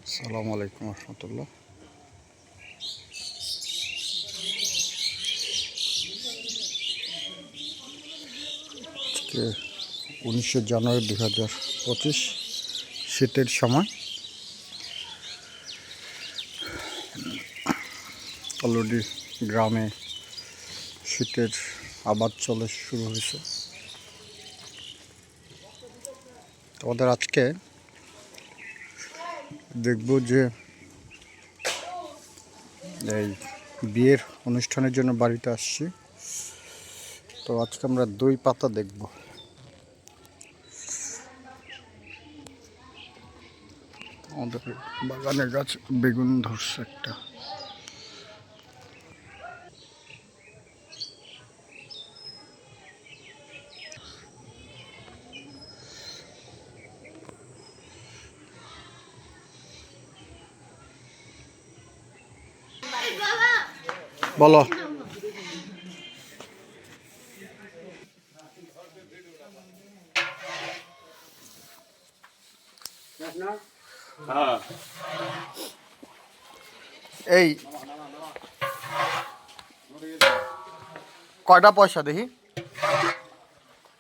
আসসালামু আলাইকুম রহমতুল্লাহ। আজকে 19শে জানুয়ারি 2025 শীতের সময়। অলরেডি গ্রামে শীতের আবাদ চলে শুরু হয়েছে। আমাদের আজকে দেখব যে এই বিয়ের অনুষ্ঠানের জন্য বাড়িতে আসছি, তো আজকে আমরা দই পাতা দেখব। আমাদের বাগানের গাছ বেগুন ধরছে একটা। বলো। এই কয়টা পয়সা দেখি?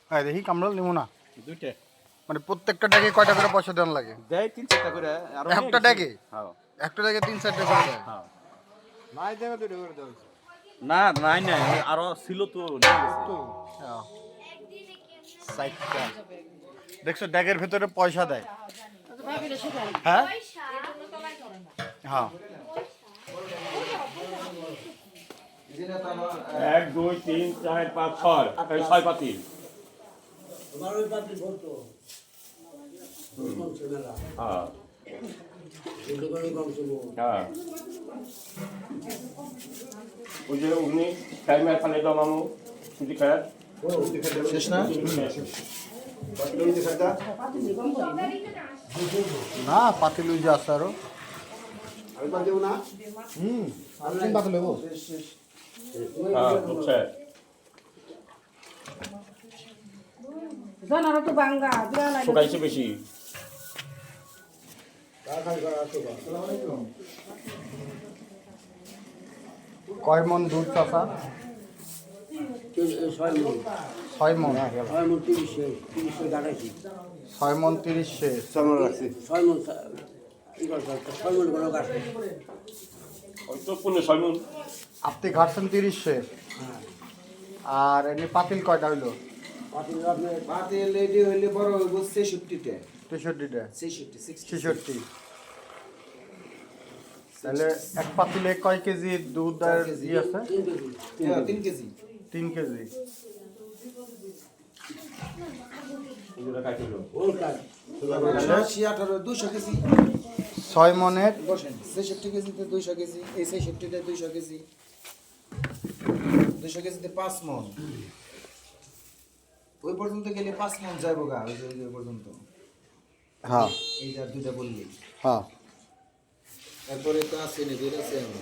হ্যাঁ দেখি, কামড়াল নিব না। দুইটা মানে প্রত্যেকটা ড্যাগে কয়টা করে পয়সা দেওয়ার লাগে? দেয় 3-4টা করে। আর একটা ড্যাগে? হ্যাঁ একটা ড্যাগে 3-4টা করে দেয়? হ্যাঁ। নাই দেবে দুটো করে দেবে। না নাই নাই, আরো ছিল তো, নিয়ে গেছে। সাইডটা দেখছো, ড্যাগের ভিতরে পয়সা দেয়। হ্যাঁ হ্যাঁ। 1 2 3 4 5 6 এই 6 পাতি। তোমার ওই পাত্রী বলতো হ্যাঁ দুটো করে কম ছিল। হ্যাঁ। ওই যে উনি টাইমার ফালে দাও মামু সুজি খায়। শেষ না? না, পাতিল যে আছে আরো। আমি পা দেবো না। আমি পাত্র নেবো। হ্যাঁ বুঝছে। জানার তো বাঙ্গা দিলা লাগে শুকাইছে বেশি। কয় মন দুধ চাষা? 6 মন 6 মন। 6 মন 30 গাড়াইছি। 6 মন 30 শেষ। 6 মন রাখছি। 6 মন ই করতে 6 মন করে গাড়ছে। ওই তো 15 মন। আপনি ঘাটছেন 30 শেষ। হ্যাঁ আর এমনি পাতিল কয়টা হইলো? পাত্রী আপনি পাত্রী লেডি হইলে বড় হইব 66টা। 63টা? 66 66। তাহলে এক পাতিলে কয় কেজি দুধ আর ই আছে? 3 কেজি 3 কেজি। এগুলো খাইছিল। ওর কাজ 18 200 কেজি 6 মনের বসেন। 66 কেজিতে 200 কেজি, এই 66টা 200 কেজি, 200 কেজিতে 5 মন। ওই পর্যন্ত গেলে 5 মন যাইব গা, ওই পর্যন্ত। হ্যাঁ এই যা দুইটা বললি, হ্যাঁ। তারপরে তো আছে না, বের আছে আমি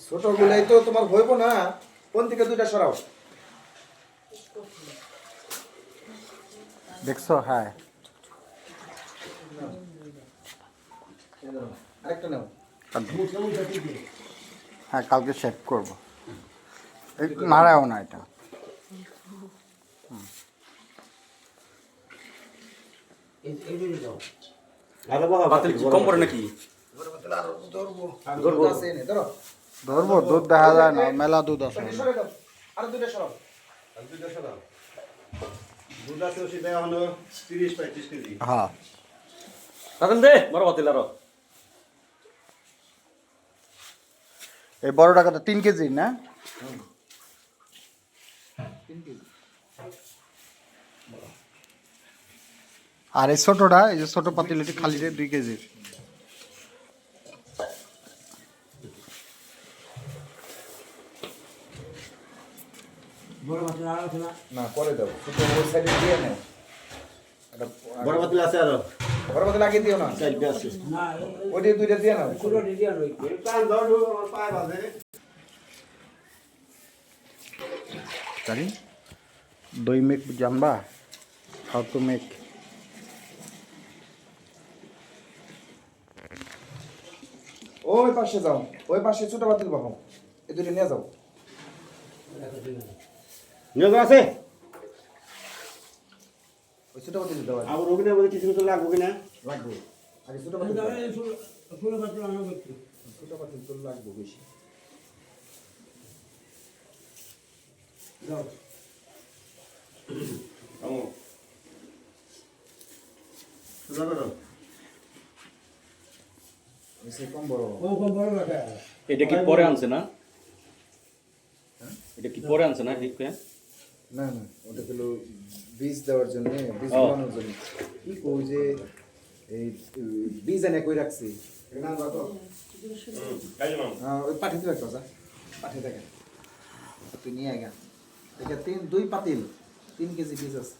ছোট গুলাই তো তোমার হইব না। কোন থেকে দুইটা সরাও। দেখছো? হ্যাঁ। আরেকটা নাও। হ্যাঁ, কালকে শেভ করবো। নাড়াও না এটা। কম পড়ে নাকি? ধরবো, দুধ দেখা যায় না, মেলা দুধ আছে। আর দুইটা সরাও। দুধ আছে ওষুধ দেওয়া হলো 30-35 কেজি। হ্যাঁ। তাদের দে বড় বাতিল আরো। এই বড়টা কত? 3 কেজি না? আর এই ছোটটা, এই যে ছোট পাতিলটি খালি 2 কেজির। বড় মাছ লাগাও না। না করে দাও, ছোট ওই সাইডে দিয়ে নাও। বড় পাতিল আছে আরো? বড় মাছ লাগিয়ে দিও না। সাইডে আছে। না ওই দিয়ে দুইটা দিয়ে নাও। পুরো রেডি আর রইছে। টান দাও, আমার পায়ে বাজে। জানি দই মেঘ জানবা? how to make ওই পাশে যাও, ওই পাশে ছোট পাতিল বাহো, এ দুটো নিয়ে যাও। নিয়োগ আছে ওই ছোট পাতিল দাও, আবার ওখানে বলে কিছু কিছু লাগবে কিনা লাগবে। আগে ছোট পাতিল দাও। ছোট পাতিল তো লাগবে বেশি। মামু সুন্দর করো বেশি কম বড়। এটা কি পরে আনছে না? এটা কি পরে আনছে না? না না, ওটা হলো বীজ দেওয়ার জন্য, বীজ ও। বানানোর জন্য। কি কই যে এই বীজ এনে কই রাখছি। না বাবা, কাজ মামু ওই পাঠিয়ে দিবে একটা, পাঠিয়ে দেখে তুই নিয়ে আয় গা। দেখে দুই পাতিল 3 কেজি বীজ আছে।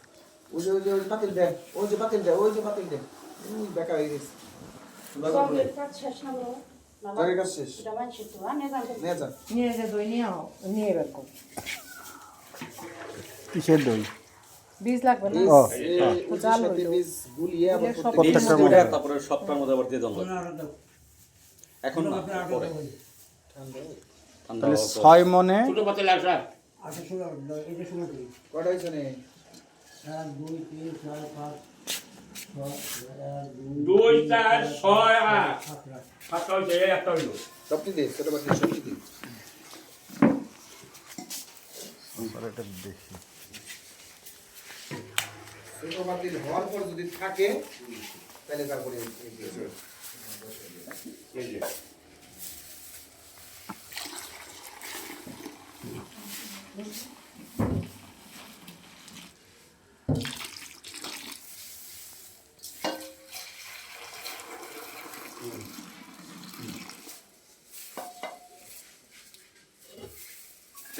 ওই যে পাতিল দে, ওই যে পাতিল দে, ওই যে পাতিল দে। বেকা হয়ে গেছে। সঙ্গের কাজ শেষ না বাবা? না, তোর কাজ শেষ। এটা মানছি তো, নিয়ে যান তো। নিয়ে যা। নিয়ে যে দই নিয়ে বের কর। কিসের দই? বীজ লাগবে না? ও ওই সাথে বীজ গুলিয়ে আবার প্রত্যেকটার মধ্যে তারপরে সবটার মধ্যে আবার দিয়ে দেন এখন না, পরে ঠান্ডা তাহলে হওয়ার পর। 6 মনে ছোট পাতে লাগছে কয়টা হয়েছে নে? 2 4 6 8 সাতটা হয়েছে একটা হইলো সবটি দে, ছোট পাতিল সবটি দে। এটা দেখি ছোট পাতিল হওয়ার পর যদি থাকে তাহলে তারপরে এই যে এই যে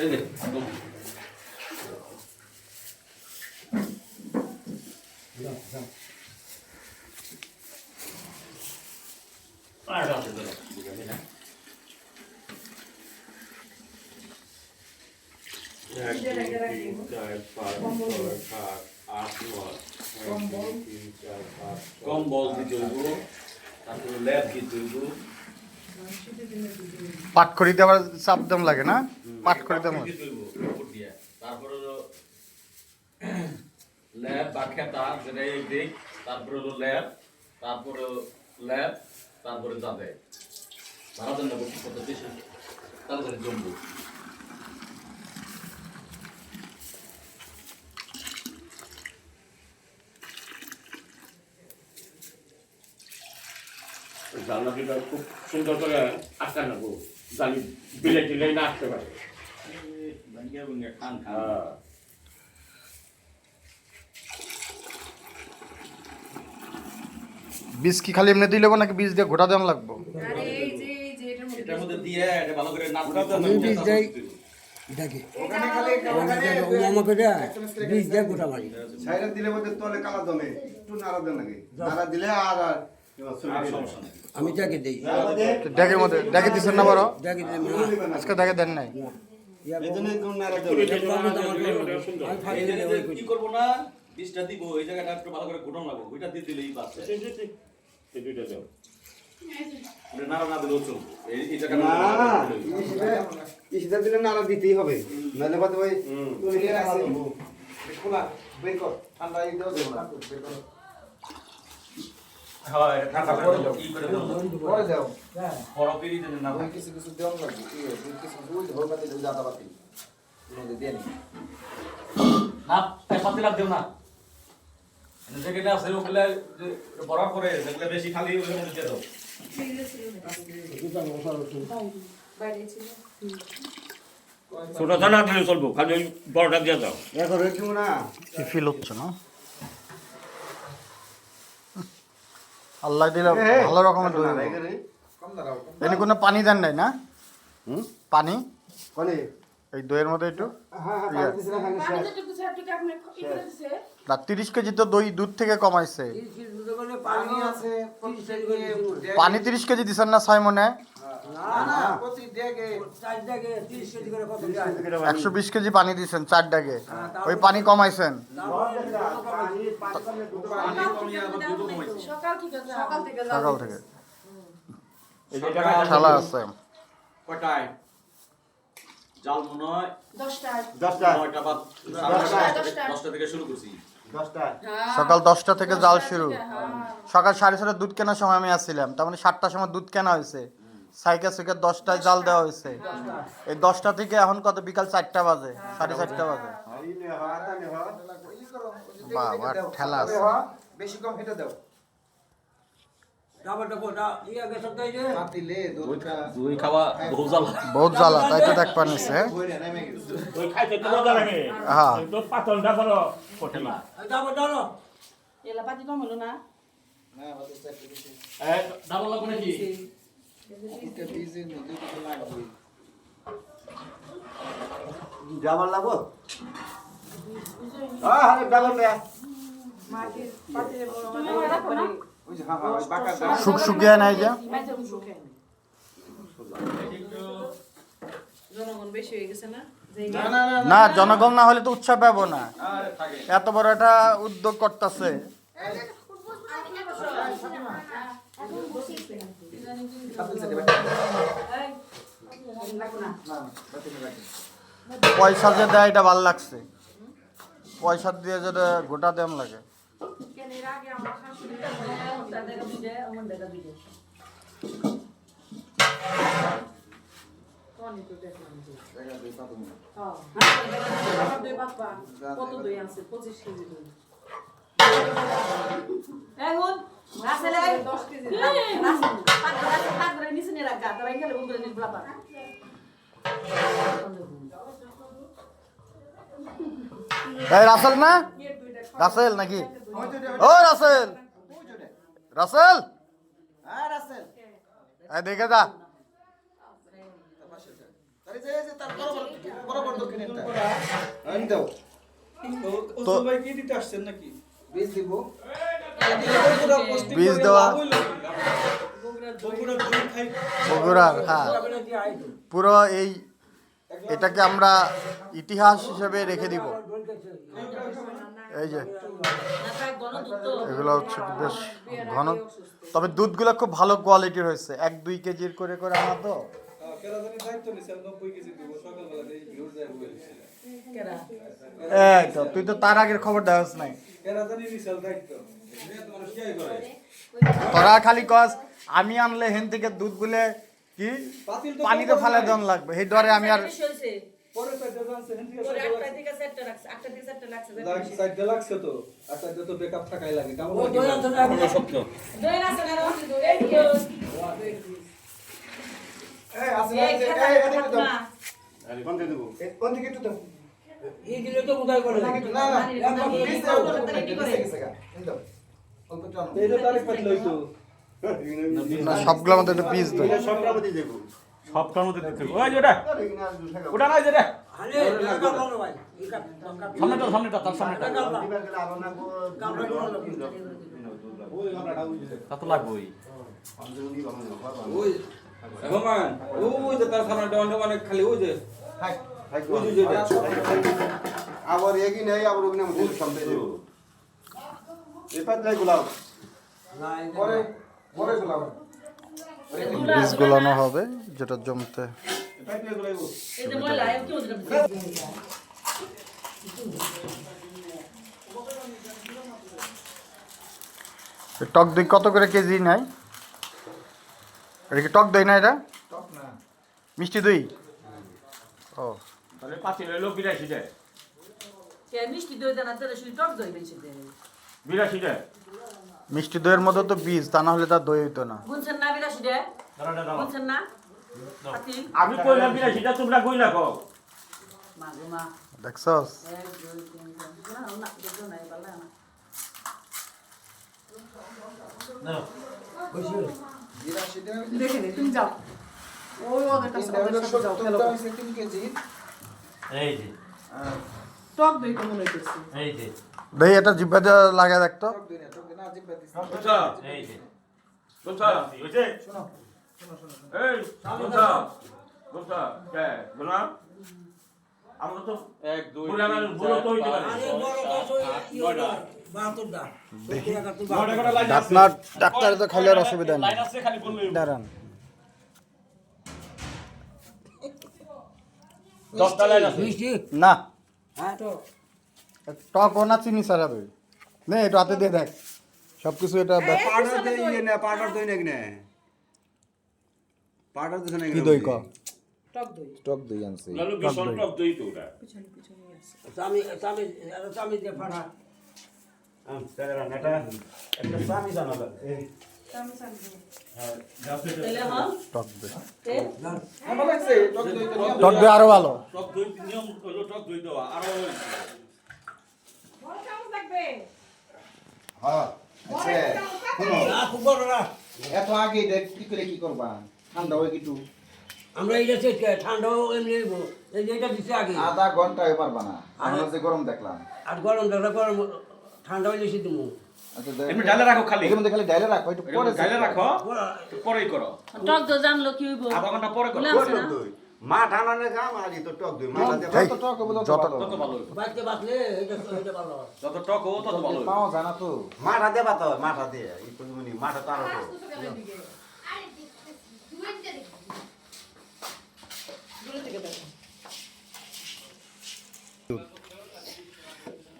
একদম। আর আছে তো কম্বল দিতে হইব, তারপরে ল্যাব দিতে হইব। পাট করে দিতে আবার চাপ দাম লাগে না? পাট করে দাম দিতে হইব উপর দিয়ে। তারপরে হলো ল্যাব বা খেতা, যেটা এই দিক, তারপরে হলো ল্যাব, তারপরে ল্যাব, তারপরে যাবে ভাড়া দেন না বলছি কত বেশি, তারপরে জম্বু। জানলাটা খুব সুন্দর করে আটকা নেবো জানি বিলে টিলে না আসতে পারে ভাঙ্গিয়া ভাঙ্গিয়া খান খান। হ্যাঁ বীজ কি খালি এমনি দিলে নাকি বীজ দিয়ে গোটা দাম লাগবে? আরে এই যে এটার মধ্যে এটার মধ্যে দিয়ে এটা ভালো করে নাড়তে হবে। ওখানে খালি ছাইরা দিলে মধ্যে তলে কালা দমে একটু নাড়া দেন লাগে নাড়া দিলে আর আর সমস্যা নেই। আমি যাকে দেই ড্যাগের মধ্যে ড্যাগে দিচ্ছেন না বড়? যাকে দেই আজকে ড্যাগে দেন নাই? এই জন্য একটু নাড়া দেন এই জায়গায় কি করবো না, বীজটা দিব, এই জায়গাটা একটু ভালো করে ঘুটন লাগবো, ওইটা দিয়ে দিলেই বাঁচবে। এই দুইটা দাও ওটা নাড়া না দিলেও চলবে। এই জায়গাটা না ইসিটা দিলে নাড়া দিতেই হবে নাহলে বাদ ভাই তুই নিয়ে আসি খোলা বের কর, ঠান্ডা এই দাও দেব না, বের কর। হ্যাঁ, এটা ঠান্ডা করে দাও, কি করে দাও, পরে দাও। বরফ দিয়ে দিতে না। ওই কিছু কিছু দেওয়া লাগবে, কি দুই কিছু দুই ধর পাতি দুই আদা পাতি মধ্যে দিয়ে নি। না, তাই পাতি লাগ দেও না। যেগুলো আছে ওগুলো যে বরফ করে, যেগুলো বেশি খালি ওগুলো মধ্যে দিয়ে দাও। বাইরে ছিল। ছোট দানা দিলে চলবো খালি ওই বড়টা দিয়ে দাও এখন একটু না কি ফিল হচ্ছে না? আল্লাহ দিলে ভালো রকমের দই হইব। কম দাঁড়াও, কম। এনে কোনো পানি দেন নাই না? হুম পানি কোনে এই দইয়ের মধ্যে একটু হ্যাঁ হ্যাঁ পানি দিছ না খালি পানি যেটুকু সেটুকু আপনি কি করে দিছে? না 30 কেজি তো দই দুধ থেকে কমাইছে। পানি আছে প্রত্যেকে পানি 30 কেজি দিছেন না 6 মনে? না না প্রতি ডেগে 120 কেজি পানি দিয়েছেন 4 ডাগে, ওই পানি কমাইছেন। সকাল থেকে সকাল থেকে এই যে টাকা খেলা আছে। কয়টায় জাল মনে হয় 10টায় 9টা বা 10টা থেকে শুরু করছি। 10টা সকাল 10টা থেকে জাল শুরু। সকাল 6:30 দুধ কেনার সময় আমি আসছিলাম, তার মানে 7টার সময় দুধ কেনা হয়েছে, সাইকেল 10টায় জাল দেওয়া হয়েছে। এই 10টা থেকে এখন কত, বিকাল 4টা বাজে, 4:30 বাজে। বাবা ঠেলা আছে। বেশি কম হেঁটে দাও পাতিলে দুধটা দুই খাওয়া বহু জ্বালা। বহুত জ্বালা, তাই তো দেখ পানিছে। ওই খাইতে তো মজা লাগে। হ্যাঁ। তো পাতলটা বলো কোঠে না। এলা পাতি কম হলো না না বাতাস চাইতে বেশি ডাবল লাগবে নাকি? এটা বীজের মধ্যে কিছু লাগবে ডাবল লাগবো আরে ডাবল লে মাটির পাতিলে বড় মানে রাখো না ওই যে হ্যাঁ ওই বাঁকা শুকিয়ে নাই যে। মাঝে মুখে জনগণ বেশি হয়ে গেছে না না না, জনগণ না হলে তো উৎসাহ পাবো না। আরে থাকে। এত বড় একটা উদ্যোগ করতেছে। পাতিল সেটা রাখো না না পাতিলে রাখি পয়সা যে দেয় এটা ভালো লাগছে, পয়সা দিয়ে যেটা গোটা দাম লাগে। কেন এর আগে আমার শাশুড়ি তাদের দিতে আমার দাদা দিতে কোন তো দেখলাম যে জায়গা দিয়ে পাবো না আমার দুই বাপ্পা কত দই আছে 25 কেজি দই এখন রাসেলে 10 কেজি রাসেল পাঁচ করে নিচে নিয়ে রাখা তারা গেলে বন্ধুরা নিয়ে বাবা এই রাসেল না, রাসেল নাকি? ও রাসেল, রাসেল হ্যাঁ রাসেল এই দেখে যা। আরে যে তার বরাবর দক্ষিণেরটা আনি দাও তো বীজ দিব বীজ দেওয়া বগুড়ার, হ্যাঁ। পুরো এটাকে আমরা ইতিহাস হিসেবে রেখে দিব। এই যে এগুলো হচ্ছে বেশ ঘন, তবে দুধগুলো খুব ভালো কোয়ালিটির হয়েছে। 1-2 কেজির করে করে আনা তো। এই তো তুই তো তার আগের খবর দেওয়াস নাই। তোরা খালি কস আমি আনলে হেন থেকে দুধ গুলে কি পানিতে ফেলে দেওয়ান লাগবে, এই ডরে আমি আর এই আছে না এই এদিকে দাও আরে কোন দিকে দেব কোন দিকে একটু দাও এই দিলে তো কোথায় করে না না বীজ দাও গেছে গা দাও অল্প টানো এটা তারিখ পাতল হইতো না, সবগুলোর মধ্যে একটু পিস দেয়। সবটার মধ্যে দেব সবটার মধ্যে দিতে হবে। ওই যে ওটা, ওটা নয় যেটা। আরে লাগা ভালো ভাই সামনেটা সামনেটা তার সামনেটা। তা তো লাগবেই। রহমান ওই যে তার সামনেটা অনেক খালি ওই যে আবার এগি নাই আবার ওখানে আমাদের সামনে এপাত নাই গোলাপ পরে পরে গোলাম বীজ গোলানো হবে যেটা জমতে। এপাত নাই গোলাপ এই যে ময়লা এর কি টক দই কত করে কেজি নাই? এটা কি টক দই না, এটা টক না মিষ্টি দই? ও তাহলে পাতিলে লোক 82 দেয়। কে মিষ্টি দই দেনা তাহলে শুধু টক দই বেশি দেয় 82 দেয়। মিষ্টি দইয়ের মধ্যে তো বীজ, তা না হলে তার দই হইতো না। বুঝছেন না বিরাশি দেয় দাঁড়া দাঁড়া। বুঝছেন না পাতি আমি কইলাম 82 টা, তোমরা কইলা কও। মা গো মা দেখছস? 1 2 3 না না দেখো না এবারে না দেখে নে তুমি যাও ওই ওদের কাছে যাও খেলো 3 কেজি এই যে, টক দই কেমন হইতেছে এই যে। দই এটা জিব্বাতে লাগা দেখতো। টক দই না জিব্বা দিছি বুঝছো? এই যে। বুঝছো? হইছে? শোনো এই বুঝা বুঝা কে গুনা আমরা তো 1 2 বুড়া মানুষ বুড়ো তো হইতে পারে আপনার ডাক্তারে তো খালি আর অসুবিধা নেই লাইন আছে খালি বললেই দাঁড়ান 10টা লাইন আছে না টক না চিনি ছাড়া দই নে একটু হাতে দিয়ে দেখ সবকিছু এটা পাউডার দই ইয়ে না পাউডার দই নাকি না পাউডার দই নাকি কি দই ক টক দই আনছে লালু বিশাল টক দই তো ওটা একটা সামি জানালা তেলে হল টক দই তেল ভালো লাগছে টক দই তো নিয়ম টক দই আরো ভালো টক দই নিয়ম হলো টক দই দেওয়া আরো বড় চামচ লাগবে হ্যাঁ আচ্ছা এত আগে এটা কি করে কি করবা ঠান্ডা হয় কিছু আমরা এইটা শেষ করে ঠান্ডাও এমনি এইটা দিচ্ছে আগে আধা ঘন্টায় পারবা না আমরা যে গরম দেখলাম আর গরম দেখলে গরম ঠান্ডা হইলে শীত দেবো আচ্ছা এমনি ডালে রাখো খালি এর মধ্যে খালি ডাইলে রাখো একটু পরে ডালে রাখো একটু পরেই করো টক দই জানলো কি হইব আধা ঘন্টা পরে করো দই মা ঠান্ডা কাম আর তো টক দই মা এই, যত টক হবে তত যত- ভালো তত ভালো হইবো। বাঁচতে বাঁচলে এটা ভালো হয় যত টক হবো তত ভালো হইবো। পাওয়া যায় না তো মাঠা দেবা তো মাঠা দিয়ে এই তো মাঠা তো আরো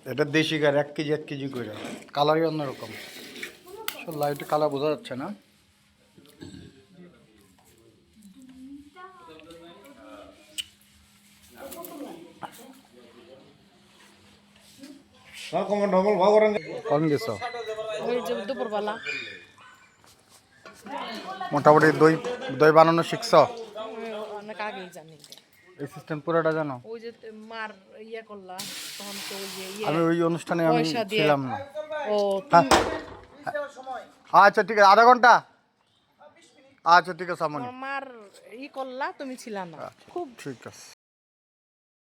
এটা দেশি গার 1 কেজি করে কালারই অন্যরকম লাইটে কালার বোঝা যাচ্ছে না কম গেছ ওই যে দুপুরবেলা মোটামুটি দই দই বানানো শিখছ অনেক আগেই জানি এই সিস্টেম পুরোটা জানো ওই যে মার ইয়া করলা তখন তো ওই যে আমি ওই অনুষ্ঠানে আমি পয়সা দিয়ে- ছিলাম না ও হ্যাঁ আচ্ছা ঠিক আছে আধা ঘন্টা আচ্ছা ঠিক আছে আমনি তোমার মার ই করলা তুমি ছিলা না খুব ঠিক আছে